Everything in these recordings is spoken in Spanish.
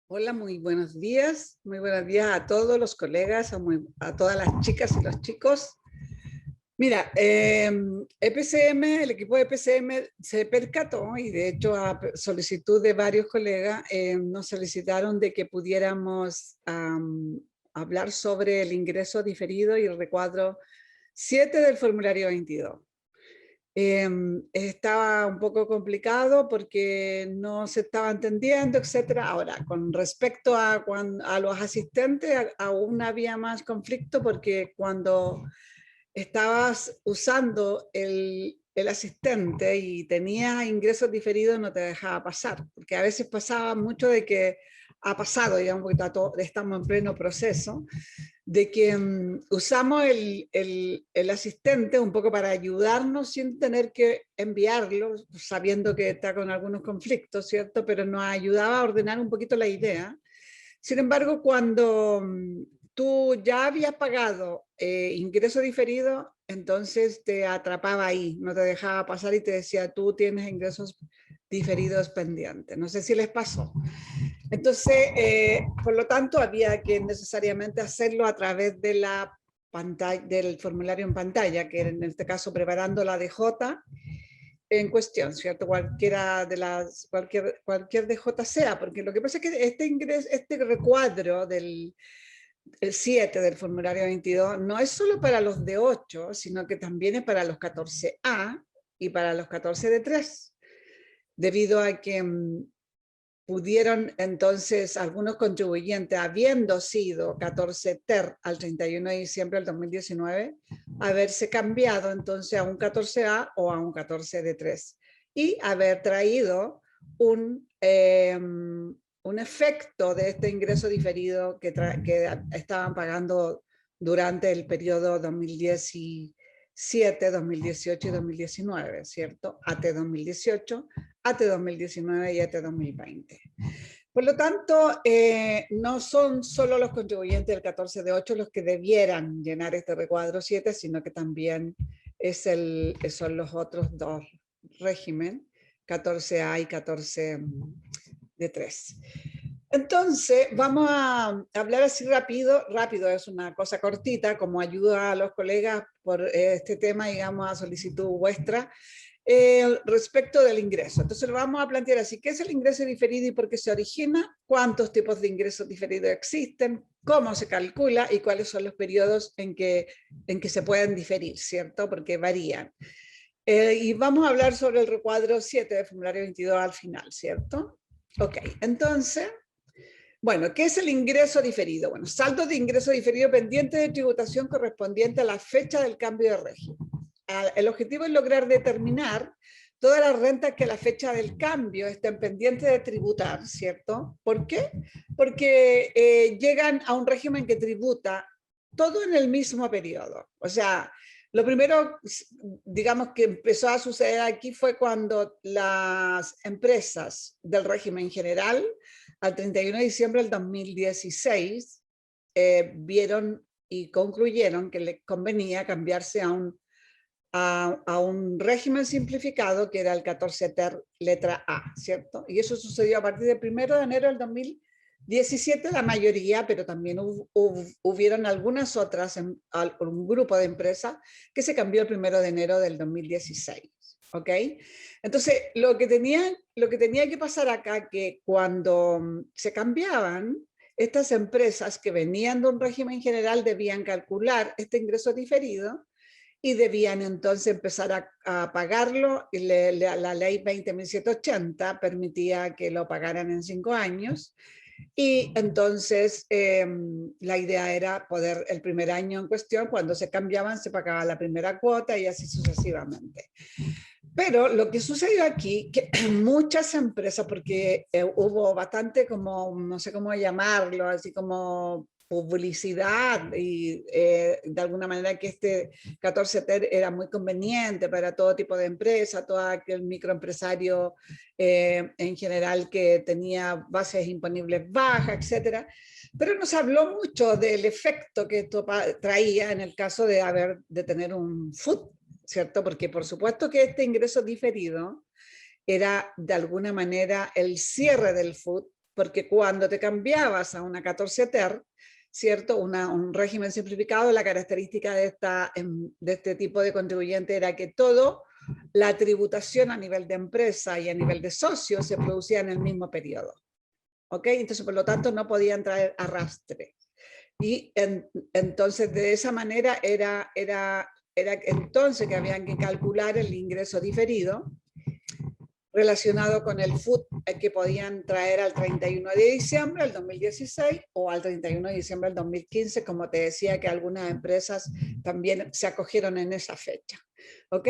Hola, muy buenos días a todos los colegas, a todas las chicas y los chicos. Mira, EPCM, el equipo de EPCM se percató y de hecho a solicitud de varios colegas nos solicitaron de que pudiéramos hablar sobre el ingreso diferido y el recuadro 7 del formulario 22. Estaba un poco complicado porque no se estaba entendiendo, etcétera. Ahora, con respecto a los asistentes, aún había más conflicto porque cuando estabas usando el asistente y tenías ingresos diferidos no te dejaba pasar, porque a veces pasaba mucho de que ha pasado, digamos, porque estamos en pleno proceso, de que usamos el asistente un poco para ayudarnos sin tener que enviarlo, sabiendo que está con algunos conflictos, ¿cierto? Pero nos ayudaba a ordenar un poquito la idea. Sin embargo, cuando tú ya habías pagado ingreso diferido, entonces te atrapaba ahí, no te dejaba pasar y te decía, tú tienes ingresos diferidos pendientes. No sé si les pasó. Entonces, por lo tanto, había que necesariamente hacerlo a través de la pantalla, del formulario en pantalla, que en este caso preparando la DJ en cuestión, ¿cierto? Cualquier DJ sea, porque lo que pasa es que este recuadro del el 7 del formulario 22 no es solo para los de 8, sino que también es para los 14A y para los 14 de 3, debido a que pudieron entonces algunos contribuyentes, habiendo sido 14 TER al 31 de diciembre del 2019, haberse cambiado entonces a un 14A o a un 14 de 3 y haber traído un efecto de este ingreso diferido que estaban pagando durante el periodo 2017, 2018 y 2019, ¿cierto? AT 2018, AT 2019 y AT 2020. Por lo tanto, no son solo los contribuyentes del 14 de 8 los que debieran llenar este recuadro 7, sino que también son los otros dos regímenes, 14A y 14 de 3. Entonces, vamos a hablar así rápido, es una cosa cortita, como ayuda a los colegas por este tema, digamos, a solicitud vuestra, respecto del ingreso. Entonces lo vamos a plantear así: ¿qué es el ingreso diferido y por qué se origina? ¿Cuántos tipos de ingresos diferidos existen? ¿Cómo se calcula? ¿Y cuáles son los periodos en que se pueden diferir, ¿cierto? Porque varían. Y vamos a hablar sobre el recuadro 7 del formulario 22 al final, ¿cierto? Ok, entonces, bueno, ¿qué es el ingreso diferido? Bueno, saldo de ingreso diferido pendiente de tributación correspondiente a la fecha del cambio de régimen. El objetivo es lograr determinar todas las rentas que a la fecha del cambio estén pendientes de tributar, ¿cierto? ¿Por qué? Porque llegan a un régimen que tributa todo en el mismo periodo. O sea, lo primero, digamos, que empezó a suceder aquí fue cuando las empresas del régimen general, al 31 de diciembre del 2016, vieron y concluyeron que les convenía cambiarse a un régimen simplificado que era el 14 TER letra A, ¿cierto? Y eso sucedió a partir del 1 de enero del 2017, la mayoría, pero también hubieron algunas otras, un grupo de empresas que se cambió el 1 de enero del 2016. ¿Ok? Entonces, lo que tenía que pasar acá, que cuando se cambiaban, estas empresas que venían de un régimen general debían calcular este ingreso diferido y debían entonces empezar a pagarlo. Y la ley 20.780 permitía que lo pagaran en 5 años. Y entonces la idea era poder, el primer año en cuestión, cuando se cambiaban, se pagaba la primera cuota y así sucesivamente. Pero lo que sucedió aquí, que muchas empresas, porque hubo bastante como, no sé cómo llamarlo, así como publicidad y de alguna manera que este 14TER era muy conveniente para todo tipo de empresa, todo aquel microempresario en general que tenía bases imponibles bajas, etcétera. Pero nos habló mucho del efecto que esto traía en el caso de tener un food, ¿cierto? Porque por supuesto que este ingreso diferido era de alguna manera el cierre del food porque cuando te cambiabas a una 14 ter, ¿cierto? Un régimen simplificado, la característica de este tipo de contribuyente era que todo, la tributación a nivel de empresa y a nivel de socio se producía en el mismo periodo. ¿Ok? Entonces, por lo tanto, no podían traer arrastre. Y entonces, de esa manera, era entonces que habían que calcular el ingreso diferido relacionado con el FUT que podían traer al 31 de diciembre del 2016 o al 31 de diciembre del 2015, como te decía que algunas empresas también se acogieron en esa fecha. ¿Ok?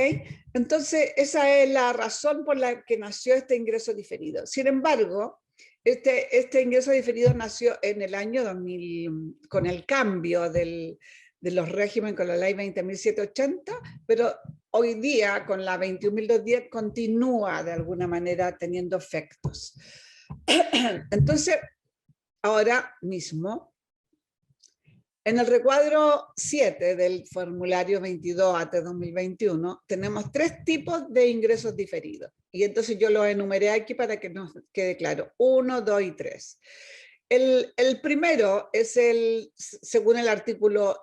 Entonces, esa es la razón por la que nació este ingreso diferido. Sin embargo, este ingreso diferido nació en el año 2000, con el cambio de los regímenes con la ley 20.780, pero hoy día con la 21.210 continúa de alguna manera teniendo efectos. Entonces, ahora mismo, en el recuadro 7 del formulario 22 AT 2021, tenemos 3 tipos de ingresos diferidos. Y entonces yo los enumeré aquí para que nos quede claro. 1, 2 y 3. El primero es según el artículo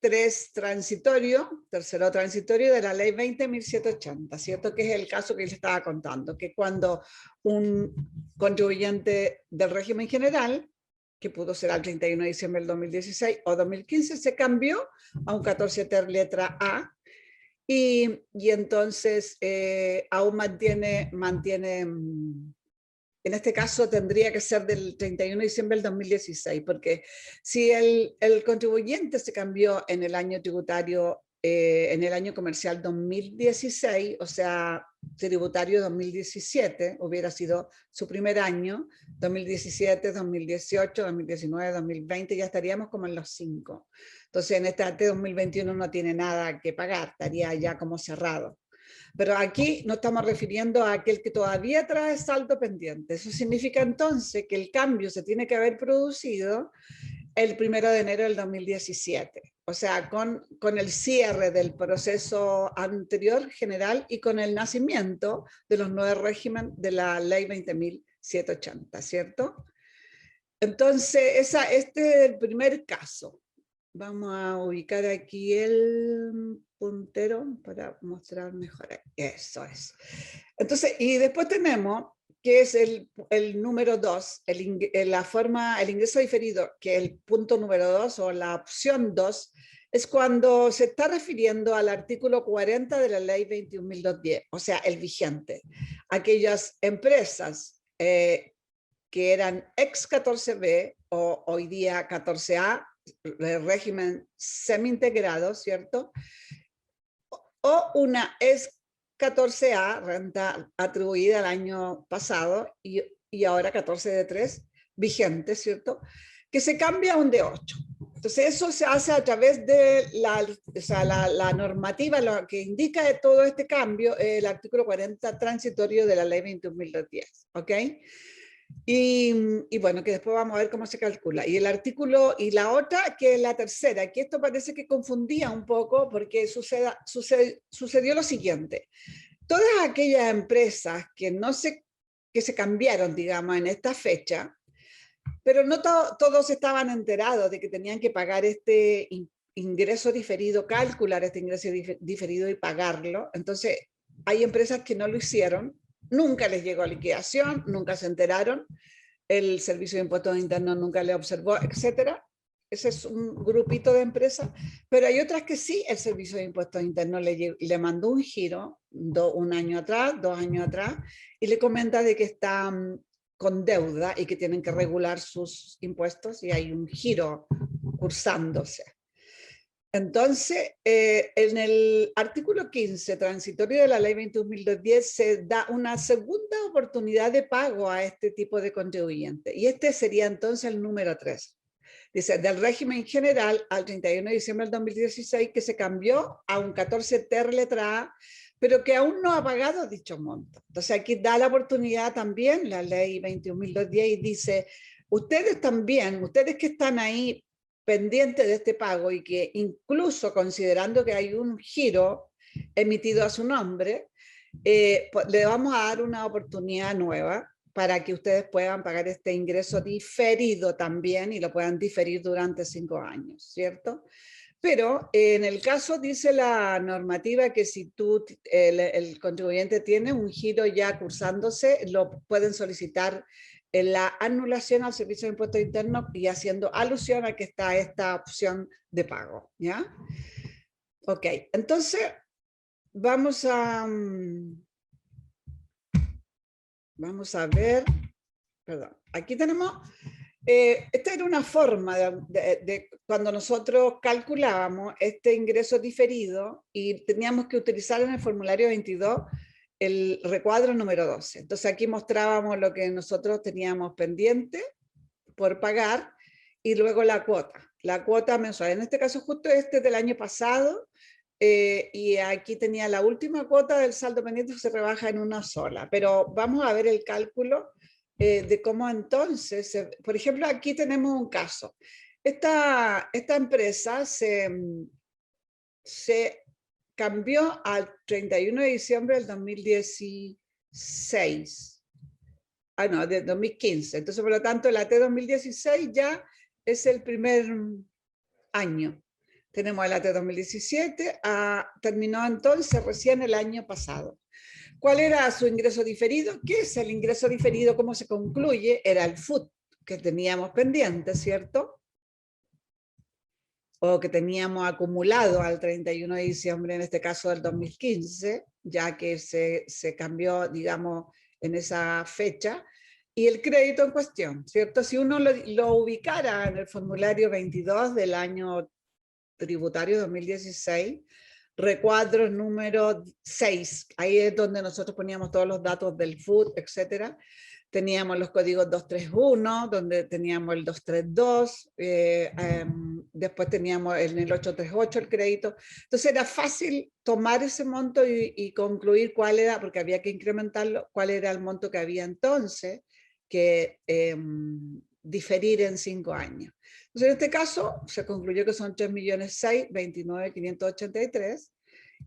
3 transitorio, tercero transitorio de la ley 20.780, ¿cierto? Que es el caso que les estaba contando, que cuando un contribuyente del régimen general, que pudo ser al 31 de diciembre del 2016 o 2015, se cambió a un 14 ter letra A, y entonces aún mantiene, en este caso tendría que ser del 31 de diciembre del 2016, porque si el contribuyente se cambió en el año tributario, en el año comercial 2016, o sea, tributario 2017, hubiera sido su primer año, 2017, 2018, 2019, 2020, ya estaríamos como en los 5. Entonces en este 2021 no tiene nada que pagar, estaría ya como cerrado. Pero aquí nos estamos refiriendo a aquel que todavía trae saldo pendiente. Eso significa entonces que el cambio se tiene que haber producido el 1 de enero del 2017. O sea, con el cierre del proceso anterior general y con el nacimiento de los nuevos regímenes de la ley 20.780, ¿cierto? Entonces, este es el primer caso. Vamos a ubicar aquí el puntero para mostrar mejor. Eso es. Entonces, y después tenemos que es el número 2, el ingreso diferido, que el punto número 2 o la opción 2, es cuando se está refiriendo al artículo 40 de la ley 21.210, o sea, el vigente. Aquellas empresas que eran ex 14B o hoy día 14A, el régimen semi-integrado, ¿cierto? O una es 14A, renta atribuida al año pasado, y ahora 14D3, vigente, ¿cierto? Que se cambia a un D8. Entonces eso se hace a través de la normativa, lo que indica de todo este cambio, el artículo 40 transitorio de la ley 21.210, ¿ok? Y bueno, que después vamos a ver cómo se calcula. Y el artículo, y la otra, que es la tercera, que esto parece que confundía un poco porque sucedió lo siguiente. Todas aquellas empresas que se cambiaron, digamos, en esta fecha, pero no todos estaban enterados de que tenían que pagar este ingreso diferido, calcular este ingreso diferido y pagarlo. Entonces, hay empresas que no lo hicieron, nunca les llegó liquidación, nunca se enteraron, el Servicio de Impuestos Internos nunca le observó, etcétera. Ese es un grupito de empresas, pero hay otras que sí, el Servicio de Impuestos Internos le mandó un giro un año atrás, 2 años atrás, y le comenta de que están con deuda y que tienen que regular sus impuestos, y hay un giro cursándose. Entonces, en el artículo 15 transitorio de la ley 21.210 se da una segunda oportunidad de pago a este tipo de contribuyente, y este sería entonces el número 3. Dice, del régimen general al 31 de diciembre del 2016, que se cambió a un 14 ter letra A, pero que aún no ha pagado dicho monto. Entonces aquí da la oportunidad también la ley 21.210 y dice, ustedes también, ustedes que están ahí pendientes de este pago y que incluso considerando que hay un giro emitido a su nombre, le vamos a dar una oportunidad nueva para que ustedes puedan pagar este ingreso diferido también y lo puedan diferir durante 5 años, ¿cierto? Pero en el caso dice la normativa que si el contribuyente tiene un giro ya cursándose, lo pueden solicitar en la anulación al Servicio de Impuestos Internos y haciendo alusión a que está esta opción de pago, ¿ya? Ok, entonces vamos a ver, perdón, aquí tenemos, esta era una forma de cuando nosotros calculábamos este ingreso diferido y teníamos que utilizar en el formulario 22 el recuadro número 12. Entonces aquí mostrábamos lo que nosotros teníamos pendiente por pagar y luego la cuota mensual. En este caso justo este del año pasado, y aquí tenía la última cuota del saldo pendiente que se rebaja en una sola, pero vamos a ver el cálculo de cómo entonces, por ejemplo, aquí tenemos un caso. Esta empresa se cambió al 31 de diciembre del 2016. Ah, no, de 2015. Entonces, por lo tanto, la AT 2016 ya es el primer año. Tenemos el AT 2017, terminó entonces recién el año pasado. ¿Cuál era su ingreso diferido? ¿Qué es el ingreso diferido? ¿Cómo se concluye? Era el FUT que teníamos pendiente, ¿cierto? O que teníamos acumulado al 31 de diciembre, en este caso del 2015, ya que se cambió, digamos, en esa fecha, y el crédito en cuestión, ¿cierto? Si uno lo ubicara en el formulario 22 del año tributario 2016, recuadro número 6, ahí es donde nosotros poníamos todos los datos del FUT, etcétera. Teníamos los códigos 231, donde teníamos el 232, después teníamos en el 838 el crédito. Entonces era fácil tomar ese monto y concluir cuál era, porque había que incrementarlo, cuál era el monto que había entonces que diferir en 5 años. Entonces en este caso se concluyó que son 3.629.583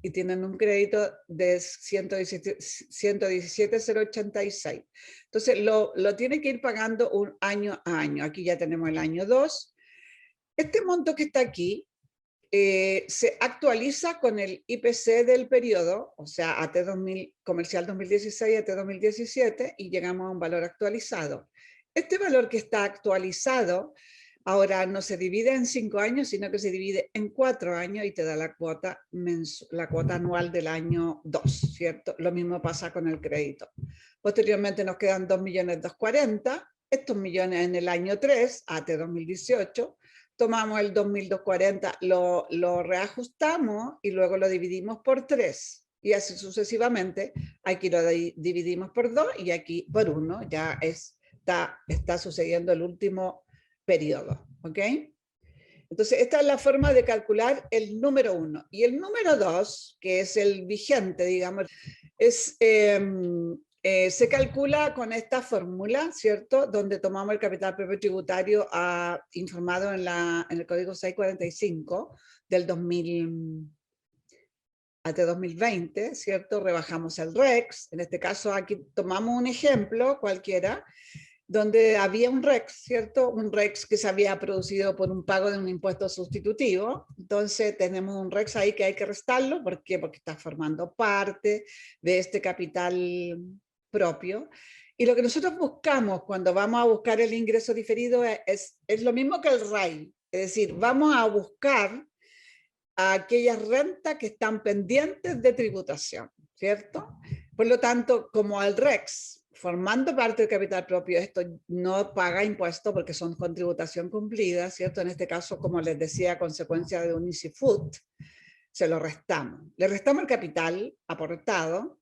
y tienen un crédito de 117.086. Entonces lo tiene que ir pagando un año a año. Aquí ya tenemos el año 2. Este monto que está aquí se actualiza con el IPC del periodo, o sea, AT 2000, comercial 2016, AT 2017, y llegamos a un valor actualizado. Este valor que está actualizado ahora no se divide en 5 años, sino que se divide en 4 años y te da la cuota anual del año 2, ¿cierto? Lo mismo pasa con el crédito. Posteriormente nos quedan 2.240.000, estos millones en el año 3, AT 2018, tomamos el 2.240, lo reajustamos y luego lo dividimos por 3. Y así sucesivamente, aquí lo dividimos por 2 y aquí por 1, ya está sucediendo el último periodo, ¿ok? Entonces, esta es la forma de calcular el número 1. Y el número 2, que es el vigente, digamos, se calcula con esta fórmula, ¿cierto? Donde tomamos el capital propio tributario informado en el código 645 del 2020, ¿cierto? Rebajamos el REX. En este caso, aquí tomamos un ejemplo cualquiera, donde había un REX, ¿cierto? Un REX que se había producido por un pago de un impuesto sustitutivo. Entonces tenemos un REX ahí que hay que restarlo. ¿Por qué? Porque está formando parte de este capital propio. Y lo que nosotros buscamos cuando vamos a buscar el ingreso diferido es lo mismo que el RAI. Es decir, vamos a buscar a aquellas rentas que están pendientes de tributación, ¿cierto? Por lo tanto, como al REX, formando parte del capital propio, esto no paga impuesto porque son con tributación cumplida, ¿cierto? En este caso, como les decía, a consecuencia de un easy food, se lo restamos. Le restamos el capital aportado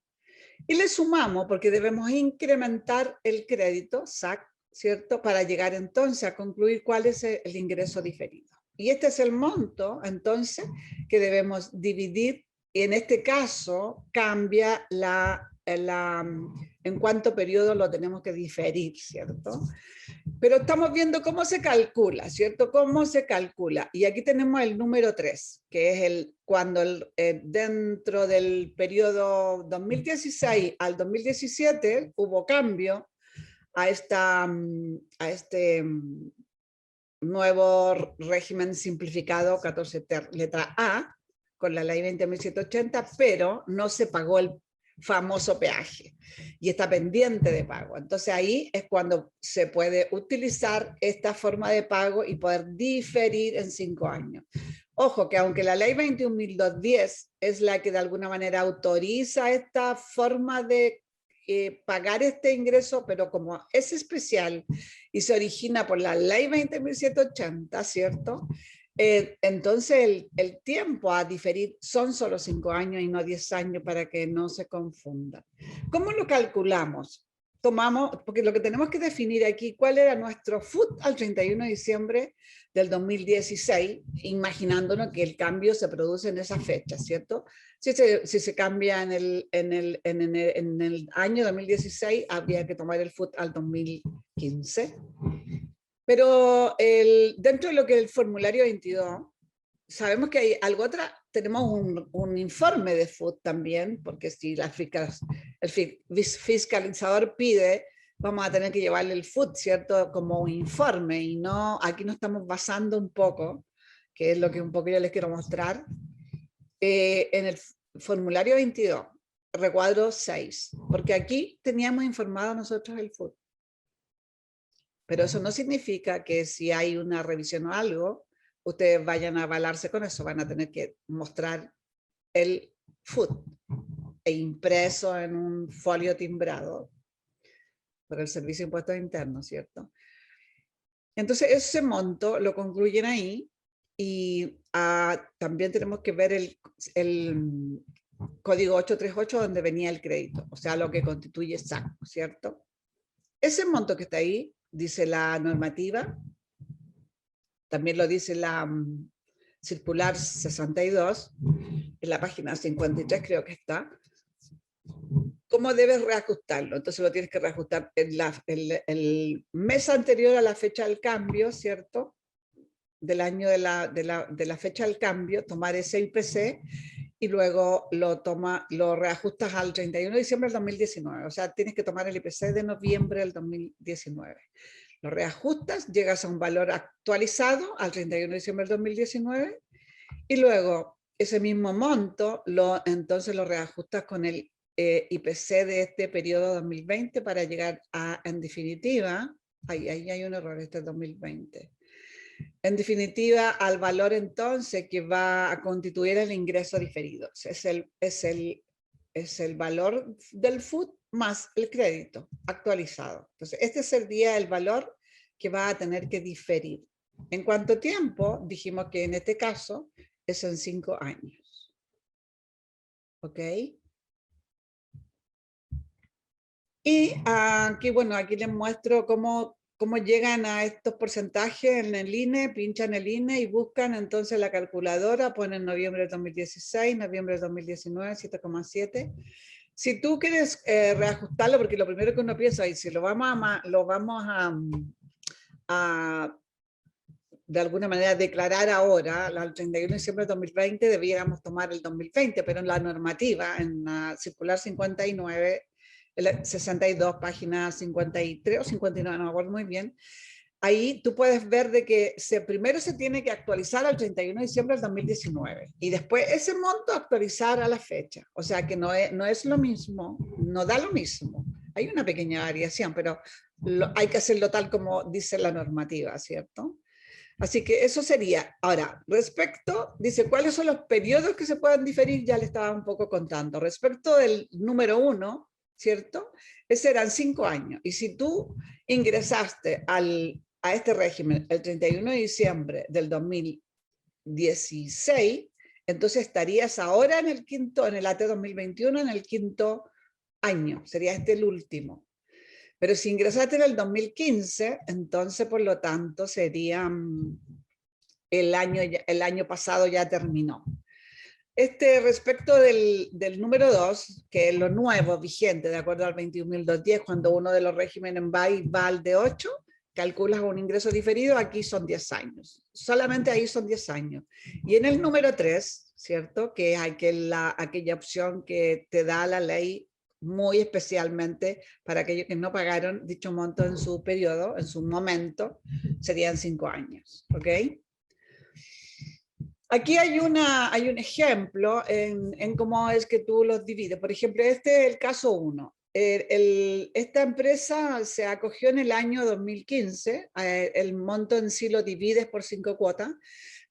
y le sumamos porque debemos incrementar el crédito, SAC, ¿cierto? Para llegar entonces a concluir cuál es el ingreso diferido. Y este es el monto, entonces, que debemos dividir. Y en este caso, cambia en cuánto periodo lo tenemos que diferir, ¿cierto? Pero estamos viendo cómo se calcula, ¿cierto? Cómo se calcula. Y aquí tenemos el número 3, que es cuando dentro del periodo 2016 al 2017 hubo cambio a este nuevo régimen simplificado 14 letra A, con la ley 20.780, pero no se pagó el famoso peaje y está pendiente de pago. Entonces ahí es cuando se puede utilizar esta forma de pago y poder diferir en 5 años. Ojo, que aunque la ley 21.210 es la que de alguna manera autoriza esta forma de pagar este ingreso, pero como es especial y se origina por la ley 20.780, ¿cierto? Entonces el tiempo a diferir son solo 5 años y no 10 años para que no se confunda. ¿Cómo lo calculamos? Tomamos, porque lo que tenemos que definir aquí, cuál era nuestro FUT al 31 de diciembre del 2016, imaginándonos que el cambio se produce en esa fecha, ¿cierto? Si se cambia en el año 2016, habría que tomar el FUT al 2015. Pero dentro de lo que es el formulario 22, sabemos que hay algo otra, tenemos un informe de FUT también, porque si el fiscalizador pide, vamos a tener que llevarle el FUT, ¿cierto? Como un informe, y no, aquí nos estamos basando un poco, que es lo que un poco yo les quiero mostrar, en el formulario 22, recuadro 6, porque aquí teníamos informado nosotros el FUT. Pero eso no significa que si hay una revisión o algo, ustedes vayan a avalarse con eso, van a tener que mostrar el FUT e impreso en un folio timbrado por el Servicio de Impuestos Internos, ¿cierto? Entonces ese monto lo concluyen ahí y también tenemos que ver el código 838 donde venía el crédito, o sea, lo que constituye SAC, ¿cierto? Ese monto que está ahí, dice la normativa, también lo dice la circular 62, en la página 53 creo que está, ¿cómo debes reajustarlo? Entonces lo tienes que reajustar el mes anterior a la fecha del cambio, ¿cierto? Del año de la fecha del cambio, tomar ese IPC y luego lo reajustas al 31 de diciembre del 2019. O sea, tienes que tomar el IPC de noviembre del 2019. Lo reajustas, llegas a un valor actualizado al 31 de diciembre del 2019 y luego ese mismo monto entonces lo reajustas con el IPC de este periodo 2020 para llegar en definitiva, ahí hay un error, este es 2020. En definitiva, al valor entonces que va a constituir el ingreso diferido. Es el valor del FUT más el crédito actualizado. Entonces, este sería el valor que va a tener que diferir. ¿En cuánto tiempo? Dijimos que en este caso es en 5 años. ¿Ok? Y aquí, bueno, aquí les muestro cómo llegan a estos porcentajes en el INE, pinchan el INE y buscan entonces la calculadora, ponen noviembre de 2016, noviembre de 2019, 7,7. Si tú quieres reajustarlo, porque lo primero que uno piensa es si lo vamos a de alguna manera declarar ahora, el 31 de diciembre de 2020 debiéramos tomar el 2020, pero en la normativa, en la circular 59, 62, página 53 o 59, no me acuerdo muy bien, ahí tú puedes ver de que primero se tiene que actualizar al 31 de diciembre del 2019 y después ese monto actualizar a la fecha. O sea que no es lo mismo, no da lo mismo. Hay una pequeña variación, pero hay que hacerlo tal como dice la normativa, ¿cierto? Así que eso sería. Ahora, dice, ¿cuáles son los periodos que se pueden diferir? Ya le estaba un poco contando. Respecto del número 1, ¿cierto? Ese eran 5 años. Y si tú ingresaste a este régimen el 31 de diciembre del 2016, entonces estarías ahora en el AT 2021, en el 5º año. Sería este el último. Pero si ingresaste en el 2015, entonces por lo tanto sería el año pasado ya terminó. Respecto del número 2, que es lo nuevo, vigente, de acuerdo al 21.210, cuando uno de los regímenes va al de 8, calculas un ingreso diferido, aquí son 10 años. Solamente ahí son 10 años. Y en el número 3, ¿cierto? Que es aquella opción que te da la ley muy especialmente para aquellos que no pagaron dicho monto en su periodo, en su momento, serían 5 años, ¿ok? Aquí hay un ejemplo en cómo es que tú los divides. Por ejemplo, este es el caso 1. Esta empresa se acogió en el año 2015, el monto en sí lo divides por 5 cuotas,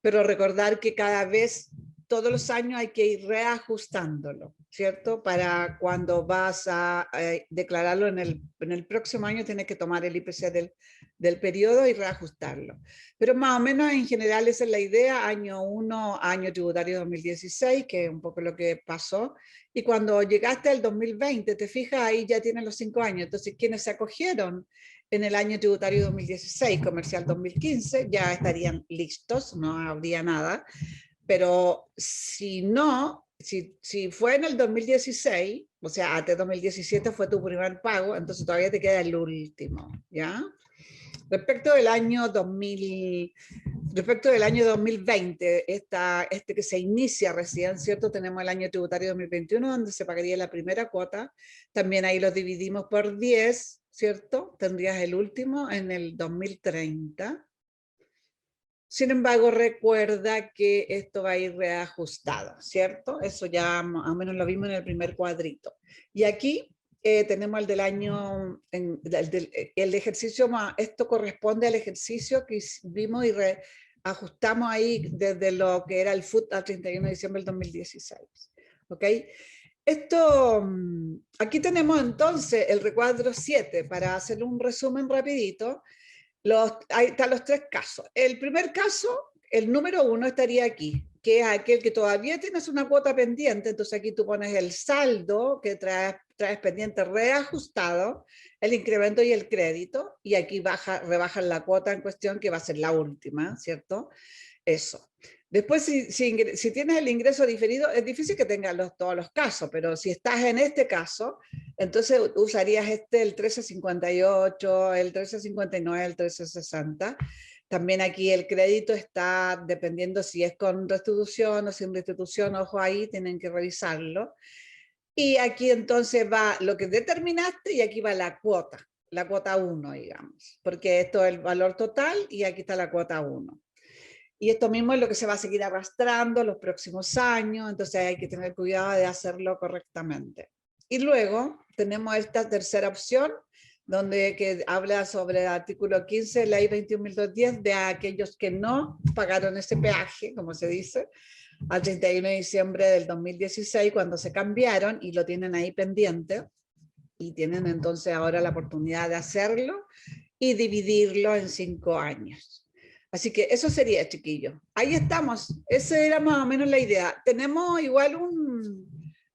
pero recordar que cada vez, todos los años hay que ir reajustándolo, ¿cierto? Para cuando vas a declararlo en el próximo año, tienes que tomar el IPC del periodo y reajustarlo. Pero más o menos en general esa es la idea, año 1, año tributario 2016, que es un poco lo que pasó. Y cuando llegaste al 2020, te fijas, ahí ya tienen los 5 años. Entonces, quienes se acogieron en el año tributario 2016, comercial 2015, ya estarían listos, no habría nada. Pero si no, si fue en el 2016, o sea, AT 2017 fue tu primer pago, entonces todavía te queda el último, ¿ya? Respecto del año 2020, este que se inicia recién, ¿cierto? Tenemos el año tributario 2021, donde se pagaría la primera cuota. También ahí los dividimos por 10, ¿cierto? Tendrías el último en el 2030. Sin embargo, recuerda que esto va a ir reajustado, ¿cierto? Eso ya más o menos lo vimos en el primer cuadrito. Y aquí tenemos el del año, el ejercicio, esto corresponde al ejercicio que vimos y ajustamos ahí desde lo que era el FUT al 31 de diciembre del 2016. ¿Ok? Esto, aquí tenemos entonces el recuadro 7, para hacer un resumen rapidito. Ahí están los 3 casos. El primer caso, el número 1 estaría aquí, que es aquel que todavía tienes una cuota pendiente, entonces aquí tú pones el saldo que traes pendiente reajustado, el incremento y el crédito, y aquí rebajas la cuota en cuestión que va a ser la última, ¿cierto? Eso. Después, si tienes el ingreso diferido, es difícil que tengas todos los casos, pero si estás en este caso, entonces usarías el 1358, el 1359, el 1360. También aquí el crédito está dependiendo si es con restitución o sin restitución, ojo ahí, tienen que revisarlo. Y aquí entonces va lo que determinaste y aquí va la cuota 1, digamos, porque esto es el valor total y aquí está la cuota 1. Y esto mismo es lo que se va a seguir arrastrando los próximos años, entonces hay que tener cuidado de hacerlo correctamente. Y luego tenemos esta tercera opción, que habla sobre el artículo 15 de la ley 21.210 de aquellos que no pagaron ese peaje, como se dice, al 31 de diciembre del 2016, cuando se cambiaron y lo tienen ahí pendiente, y tienen entonces ahora la oportunidad de hacerlo y dividirlo en 5 años. Así que eso sería, chiquillos. Ahí estamos. Esa era más o menos la idea. Tenemos igual un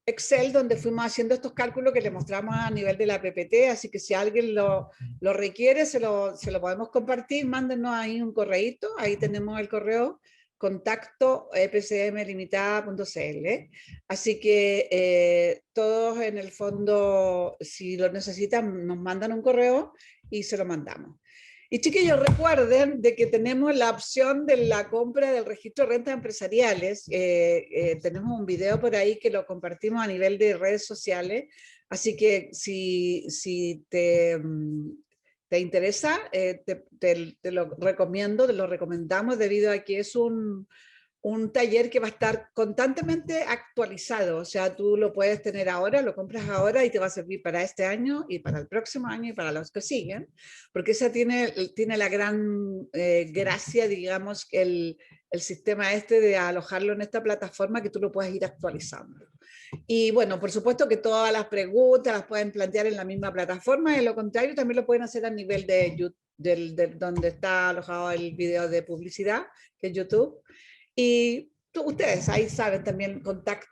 Excel donde fuimos haciendo estos cálculos que le mostramos a nivel de la PPT, así que si alguien lo requiere, se lo podemos compartir. Mándenos ahí un correíto. Ahí tenemos el correo contacto epcmlimitada.cl. Así que todos en el fondo, si lo necesitan, nos mandan un correo y se lo mandamos. Y chiquillos, recuerden de que tenemos la opción de la compra del registro de rentas empresariales. Tenemos un video por ahí que lo compartimos a nivel de redes sociales. Así que si te interesa, te lo recomiendo, te lo recomendamos debido a que es un taller que va a estar constantemente actualizado, o sea, tú lo puedes tener ahora, lo compras ahora y te va a servir para este año y para el próximo año y para los que siguen, porque esa tiene la gran gracia, digamos, el sistema de alojarlo en esta plataforma, que tú lo puedes ir actualizando. Y bueno, por supuesto que todas las preguntas las pueden plantear en la misma plataforma, de lo contrario también lo pueden hacer a nivel de YouTube, donde está alojado el video de publicidad, que es YouTube. Y ustedes ahí saben también contacto